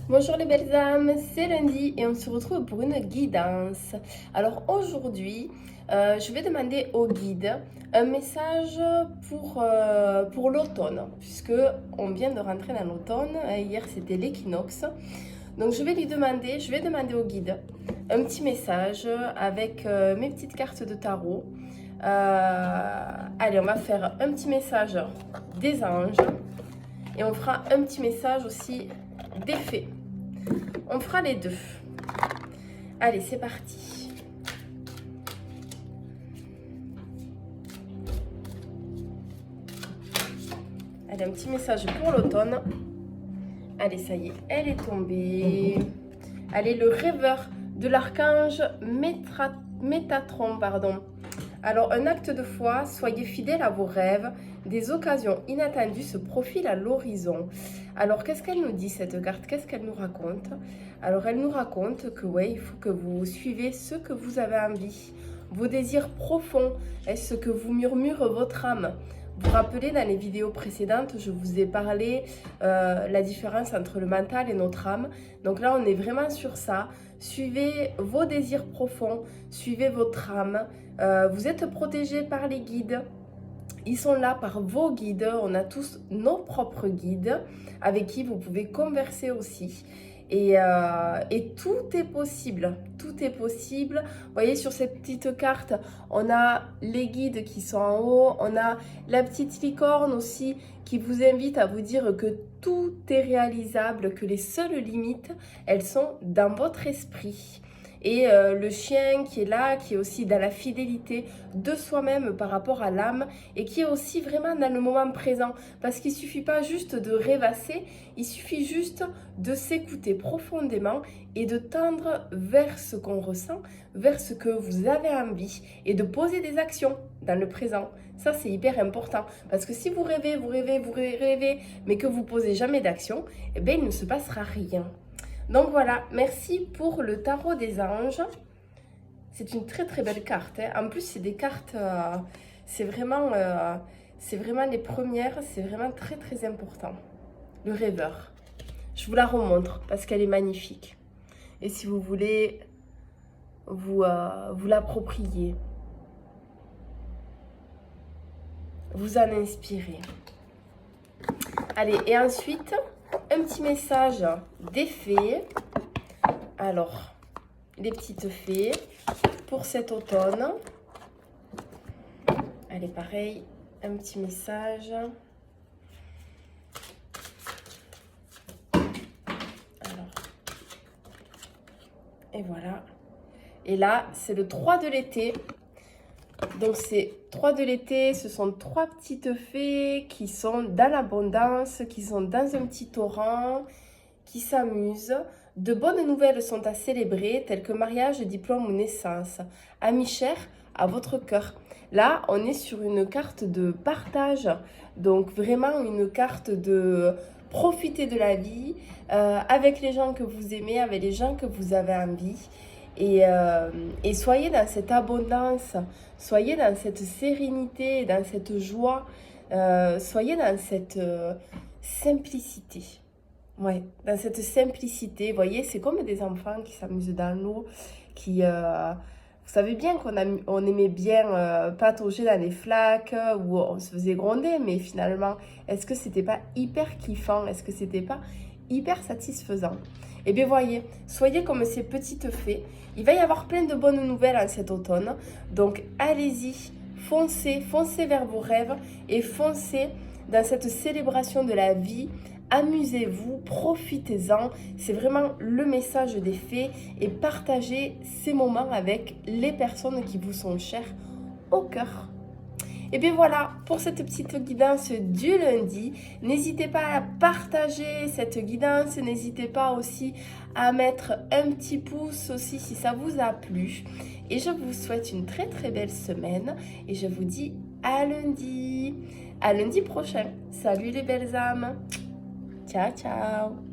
Bonjour les belles âmes, c'est lundi et on se retrouve pour une guidance. Alors aujourd'hui, je vais demander au guide un message pour l'automne, puisque on vient de rentrer dans l'automne. Hier c'était l'équinoxe. Donc je vais demander au guide un petit message avec mes petites cartes de tarot. Allez, on va faire un petit message des anges et on fera un petit message aussi des fées. On fera les deux. Allez, c'est parti. Allez, un petit message pour l'automne. Allez, ça y est, elle est tombée. Allez, le rêveur de l'archange Métatron, pardon. Alors, un acte de foi, soyez fidèles à vos rêves. Des occasions inattendues se profilent à l'horizon. Alors, qu'est-ce qu'elle nous dit, cette carte? Qu'est-ce qu'elle nous raconte? Alors, elle nous raconte que, ouais, il faut que vous suivez ce que vous avez envie. Vos désirs profonds, est-ce que vous murmure votre âme? Vous vous rappelez, dans les vidéos précédentes, je vous ai parlé la différence entre le mental et notre âme. Donc là, on est vraiment sur ça. Suivez vos désirs profonds, suivez votre âme. Vous êtes protégés par les guides. Ils sont là par vos guides. On a tous nos propres guides avec qui vous pouvez converser aussi. Et tout est possible, tout est possible. Vous voyez, sur cette petite carte, on a les guides qui sont en haut, on a la petite licorne aussi qui vous invite à vous dire que tout est réalisable, que les seules limites, elles sont dans votre esprit. Et le chien qui est là, qui est aussi dans la fidélité de soi-même par rapport à l'âme et qui est aussi vraiment dans le moment présent. Parce qu'il ne suffit pas juste de rêvasser, il suffit juste de s'écouter profondément et de tendre vers ce qu'on ressent, vers ce que vous avez envie et de poser des actions dans le présent. Ça, c'est hyper important. Parce que si vous rêvez, mais que vous posez jamais d'action, eh bien, il ne se passera rien. Donc voilà, merci pour le tarot des anges. C'est une très très belle carte. Hein. En plus, c'est des cartes, c'est vraiment les premières, c'est vraiment très très important. Le rêveur. Je vous la remontre parce qu'elle est magnifique. Et si vous voulez vous l'approprier, vous en inspirer. Allez, et ensuite, un petit message des fées. Alors, les petites fées pour cet automne. Allez, pareil, un petit message. Alors, et voilà. Et là, c'est le 3 de l'été. Donc, c'est 3 de l'été, ce sont 3 petites fées qui sont dans l'abondance, qui sont dans un petit torrent, qui s'amusent. De bonnes nouvelles sont à célébrer, telles que mariage, diplôme ou naissance. Amis chers, à votre cœur. Là, on est sur une carte de partage, donc vraiment une carte de profiter de la vie avec les gens que vous aimez, avec les gens que vous avez envie. Et soyez dans cette abondance, soyez dans cette sérénité, dans cette joie, soyez dans cette simplicité. Ouais, dans cette simplicité, vous voyez, c'est comme des enfants qui s'amusent dans l'eau, vous savez bien on aimait bien patauger dans les flaques, où on se faisait gronder, mais finalement, est-ce que c'était pas hyper kiffant? Est-ce que c'était pas hyper satisfaisant? Eh bien, voyez, soyez comme ces petites fées. Il va y avoir plein de bonnes nouvelles en cet automne. Donc, allez-y, foncez vers vos rêves et foncez dans cette célébration de la vie. Amusez-vous, profitez-en. C'est vraiment le message des fées et partagez ces moments avec les personnes qui vous sont chères au cœur. Et bien voilà, pour cette petite guidance du lundi, n'hésitez pas à partager cette guidance, n'hésitez pas aussi à mettre un petit pouce aussi si ça vous a plu. Et je vous souhaite une très très belle semaine et je vous dis à lundi prochain. Salut les belles âmes, ciao ciao.